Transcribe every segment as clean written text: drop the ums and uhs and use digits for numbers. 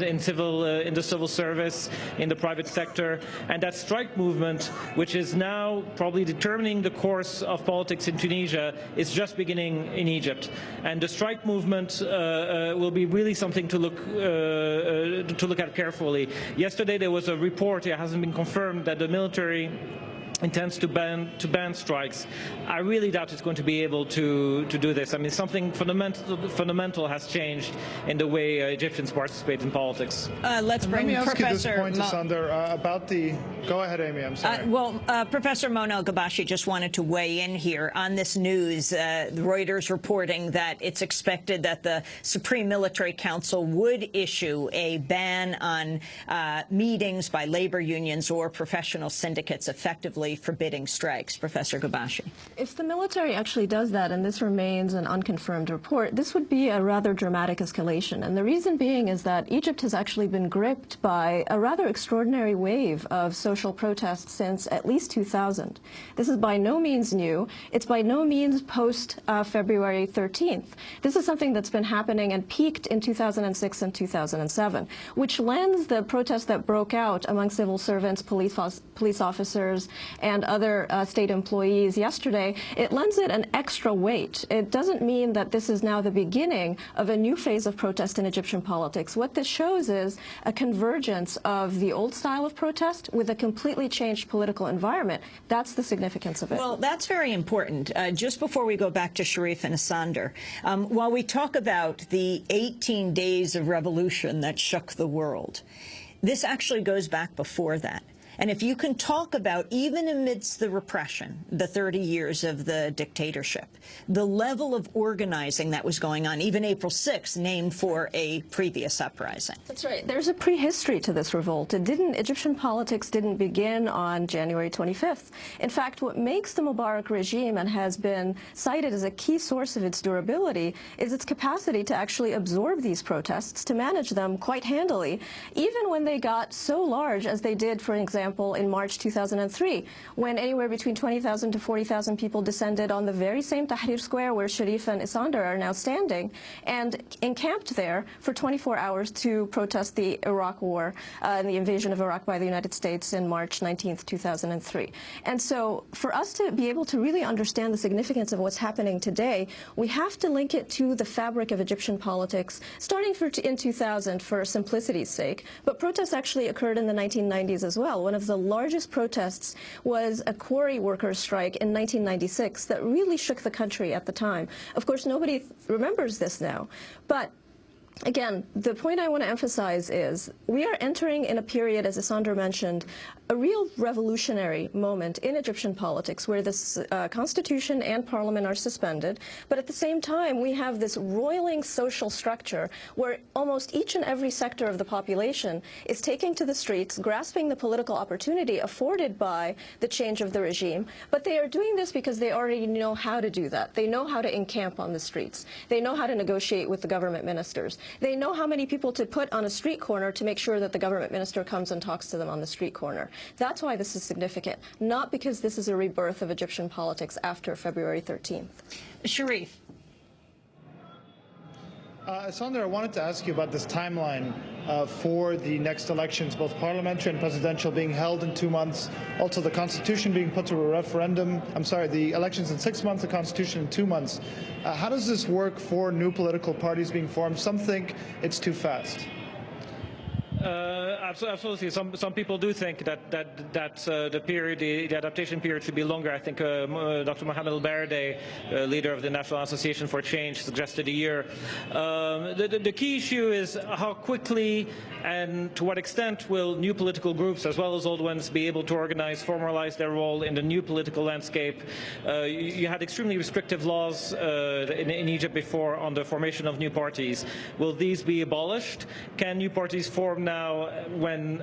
in the civil service, in the private sector, and that strike movement, which is now probably determining the course of politics in Tunisia, is just beginning in Egypt. And the strike movement will be really something to look at carefully. Yesterday there was a report, it hasn't been confirmed, that the military intends to ban strikes. I really doubt it's going to be able to do this. I mean, something fundamental has changed in the way Egyptians participate in politics. Let's bring Let me ask Professor you this point, Sander, about the... Go ahead, Amy, I'm sorry. Professor Mona El-Ghobashy just wanted to weigh in here on this news. Reuters reporting that it's expected that the Supreme Military Council would issue a ban on meetings by labor unions or professional syndicates, effectively forbidding strikes. Professor Ghobashy. If the military actually does that, and this remains an unconfirmed report, this would be a rather dramatic escalation. And the reason being is that Egypt has actually been gripped by a rather extraordinary wave of social protests since at least 2000. This is by no means new. It's by no means post-February 13th. This is something that's been happening and peaked in 2006 and 2007, which lends the protests that broke out among civil servants, police officers, and other state employees yesterday, it lends it an extra weight. It doesn't mean that this is now the beginning of a new phase of protest in Egyptian politics. What this shows is a convergence of the old style of protest with a completely changed political environment. That's the significance of it. Well, that's very important. Just before we go back to Sharif and Sander, while we talk about the 18 days of revolution that shook the world, this actually goes back before that. And if you can talk about, even amidst the repression, the 30 years of the dictatorship, the level of organizing that was going on, even April 6th, named for a previous uprising. That's right. There's a prehistory to this revolt. Egyptian politics didn't begin on January 25th. In fact, what makes the Mubarak regime and has been cited as a key source of its durability is its capacity to actually absorb these protests, to manage them quite handily, even when they got so large as they did, for example, in March 2003, when anywhere between 20,000 to 40,000 people descended on the very same Tahrir Square where Sharif and Isander are now standing and encamped there for 24 hours to protest the Iraq war and the invasion of Iraq by the United States in March 19th, 2003. And so for us to be able to really understand the significance of what's happening today, we have to link it to the fabric of Egyptian politics, starting in 2000 for simplicity's sake, but protests actually occurred in the 1990s as well. One of the largest protests was a quarry workers' strike in 1996 that really shook the country at the time. Of course, nobody remembers this now, but again, the point I want to emphasize is we are entering in a period, as Isander mentioned, a real revolutionary moment in Egyptian politics where this constitution and parliament are suspended, but at the same time we have this roiling social structure where almost each and every sector of the population is taking to the streets, grasping the political opportunity afforded by the change of the regime, but they are doing this because they already know how to do that. They know how to encamp on the streets. They know how to negotiate with the government ministers. They know how many people to put on a street corner to make sure that the government minister comes and talks to them on the street corner. That's why this is significant, not because this is a rebirth of Egyptian politics after February 13th. Sharif. Sander, I wanted to ask you about this timeline for the next elections, both parliamentary and presidential being held in 2 months, also the constitution being put to a referendum. I'm sorry, the elections in 6 months, the constitution in 2 months. How does this work for new political parties being formed? Some think it's too fast. Absolutely. Some people do think that the adaptation period should be longer. I think Dr. Mohamed El-Baradei, leader of the National Association for Change, suggested a year. The key issue is how quickly and to what extent will new political groups, as well as old ones, be able to organize, formalize their role in the new political landscape. You had extremely restrictive laws in Egypt before on the formation of new parties. Will these be abolished? Can new parties form now when,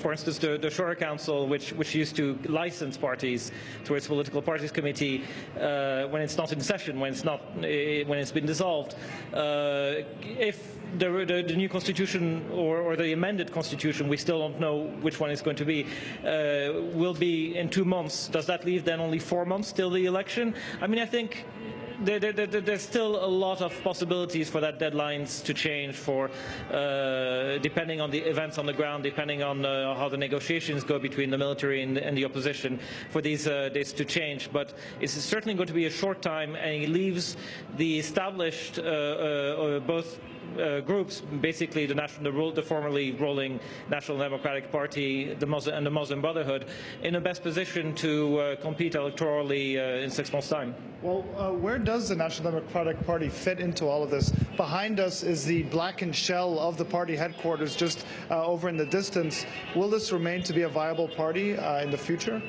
for instance, the Shura Council, which used to license parties through its political parties committee, when it's not in session, when it's been dissolved, if the new constitution or the amended constitution, we still don't know which one it's going to be, will be in 2 months, does that leave then only 4 months till the election? I mean, I think there's still a lot of possibilities for that deadlines to change, for depending on the events on the ground, depending on how the negotiations go between the military and the opposition, for these dates to change. But it's certainly going to be a short time, and it leaves the established both groups, basically the formerly ruling National Democratic Party, the Muslim Brotherhood, in the best position to compete electorally in 6 months' time. Well, where does the National Democratic Party fit into all of this? Behind us is the blackened shell of the party headquarters just over in the distance. Will this remain to be a viable party in the future?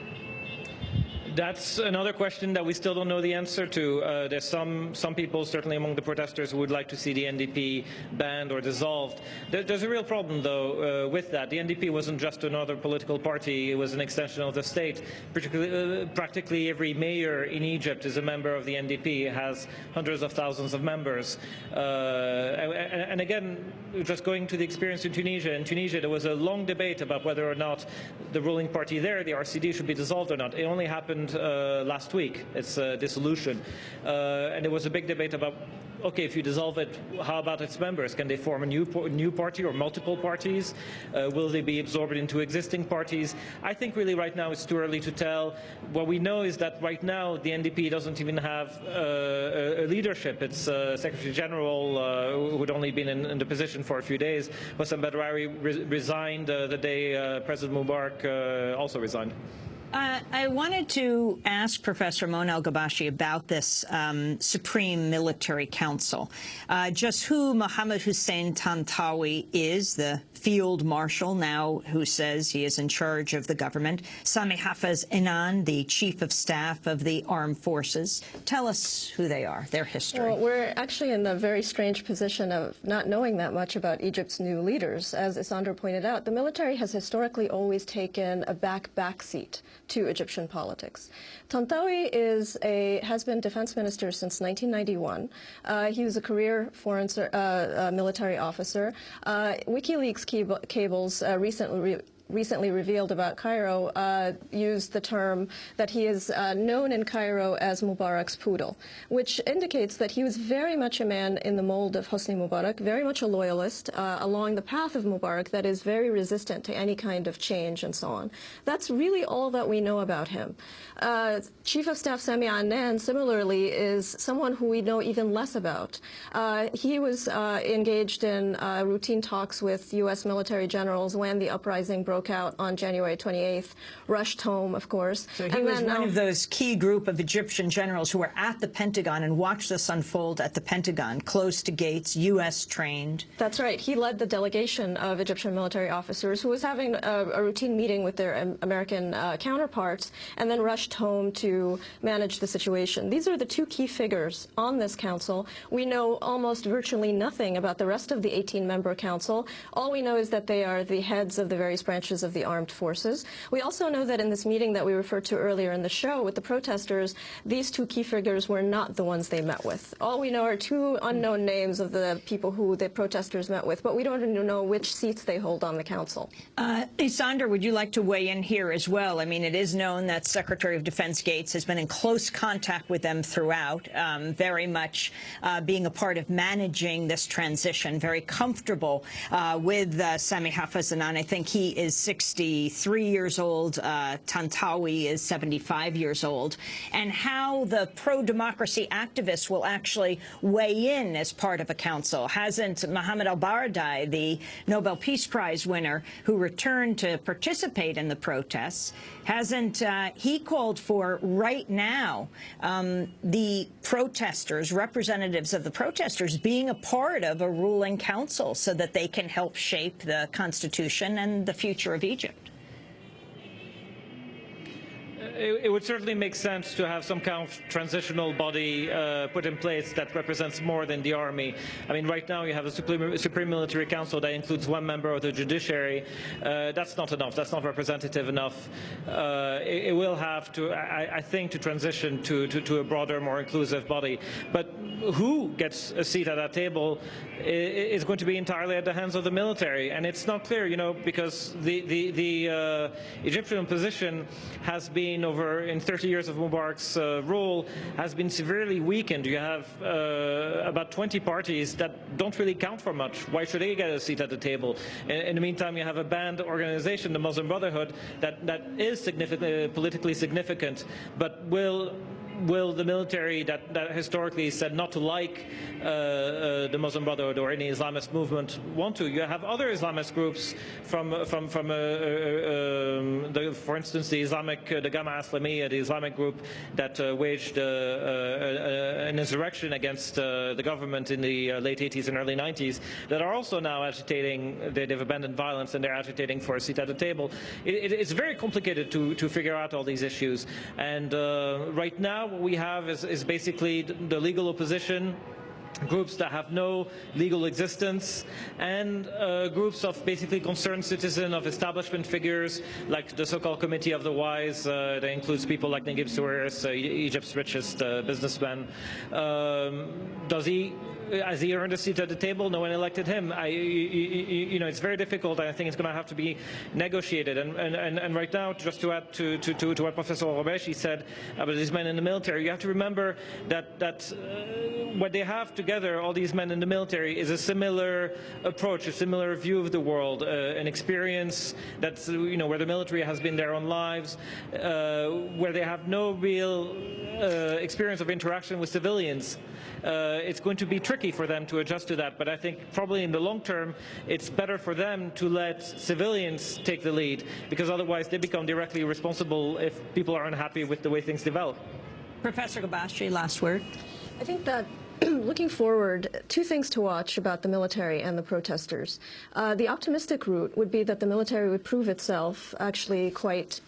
That's another question that we still don't know the answer to. There's some people, certainly among the protesters, who would like to see the NDP banned or dissolved. There's a real problem, though, with that. The NDP wasn't just another political party. It was an extension of the state. Particularly, practically every mayor in Egypt is a member of the NDP. It has hundreds of thousands of members. And again, just going to the experience in Tunisia, there was a long debate about whether or not the ruling party there, the RCD, should be dissolved or not. It only happened last week, its dissolution, and there was a big debate about, okay, if you dissolve it, how about its members? Can they form a new party or multiple parties? Will they be absorbed into existing parties? I think really right now it's too early to tell. What we know is that right now the NDP doesn't even have a leadership. Its Secretary General, who had only been in the position for a few days, Hosni Mubarak, resigned the day President Mubarak also resigned. I wanted to ask Professor Mona El-Ghobashy about this Supreme Military Council. Just who Mohammed Hussein Tantawi is, the field marshal now who says he is in charge of the government. Sami Hafez Inan, the chief of staff of the armed forces. Tell us who they are, their history. Well, we're actually in a very strange position of not knowing that much about Egypt's new leaders. As Isandr pointed out, the military has historically always taken a back seat to Egyptian politics. Tantawi has been defense minister since 1991. He was a career foreign military officer. WikiLeaks cables recently revealed about Cairo used the term that he is known in Cairo as Mubarak's poodle, which indicates that he was very much a man in the mold of Hosni Mubarak, very much a loyalist along the path of Mubarak that is very resistant to any kind of change and so on. That's really all that we know about him. Chief of Staff Sami Annan, similarly, is someone who we know even less about. He was engaged in routine talks with U.S. military generals when the uprising broke out on January 28th, rushed home, of course. So he was one of those key group of Egyptian generals who were at the Pentagon and watched this unfold at the Pentagon, close to gates, U.S. trained. That's right. He led the delegation of Egyptian military officers who was having a routine meeting with their American counterparts and then rushed home to manage the situation. These are the two key figures on this council. We know almost virtually nothing about the rest of the 18-member council. All we know is that they are the heads of the various branches of the armed forces. We also know that in this meeting that we referred to earlier in the show with the protesters, these two key figures were not the ones they met with. All we know are two unknown names of the people who the protesters met with, but we don't even know which seats they hold on the council. Isandr, would you like to weigh in here as well? I mean, it is known that Secretary of Defense Gates has been in close contact with them throughout, very much being a part of managing this transition, very comfortable with Sami Hafez Inan. I think he is 63 years old. Tantawi is 75 years old. And how the pro-democracy activists will actually weigh in as part of a council. Hasn't Mohammed al-Baradei, the Nobel Peace Prize winner who returned to participate in the protests, hasn't he called for right now the protesters, representatives of the protesters, being a part of a ruling council so that they can help shape the constitution and the future of Egypt? It would certainly make sense to have some kind of transitional body put in place that represents more than the army. I mean, right now you have a Supreme Military Council that includes one member of the judiciary. That's not enough. That's not representative enough. It will have to, I think, to transition to a broader, more inclusive body. But who gets a seat at that table is going to be entirely at the hands of the military. And it's not clear, you know, because the Egyptian position has been been in 30 years of Mubarak's rule has been severely weakened. You have about 20 parties that don't really count for much. Why should they get a seat at the table? In the meantime, you have a banned organization, the Muslim Brotherhood, that is politically significant, but will the military that historically said not to like the Muslim Brotherhood or any Islamist movement want to? You have other Islamist groups for instance, the Gama Islamiyya, the Islamic group that waged an insurrection against the government in the late 80s and early 90s, that are also now agitating. They've abandoned violence and they're agitating for a seat at the table. It's very complicated to figure out all these issues, and right now what we have is basically the legal opposition, groups that have no legal existence, and groups of basically concerned citizens, of establishment figures, like the so-called Committee of the Wise, that includes people like Naguib Sawiris, Egypt's richest businessman. Has he earned a seat at the table? No one elected him. It's very difficult, and I think it's going to have to be negotiated. And right now, just to add to what Professor El-Ghobashy said about these men in the military, you have to remember that what they have together, all these men in the military, is a similar approach, a similar view of the world, an experience that's where the military has been their own lives, where they have no real experience of interaction with civilians. It's going to be tricky for them to adjust to that, but I think probably in the long term it's better for them to let civilians take the lead, because otherwise they become directly responsible if people are unhappy with the way things develop. Professor El-Ghobashy, last word. I think that looking forward, two things to watch about the military and the protesters. The optimistic route would be that the military would prove itself actually quite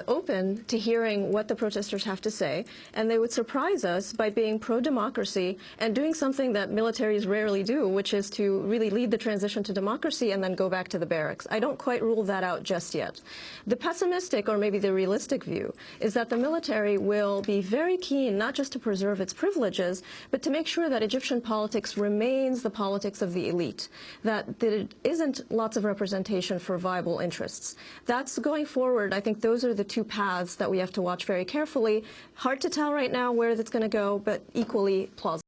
open to hearing what the protesters have to say, and they would surprise us by being pro-democracy and doing something that militaries rarely do, which is to really lead the transition to democracy and then go back to the barracks. I don't quite rule that out just yet. The pessimistic, or maybe the realistic view, is that the military will be very keen not just to preserve its privileges, but to make sure that Egyptian politics remains the politics of the elite, that it isn't lots of representation for viable interests. That's going forward. I think those are the two paths that we have to watch very carefully. Hard to tell right now where that's going to go, but equally plausible.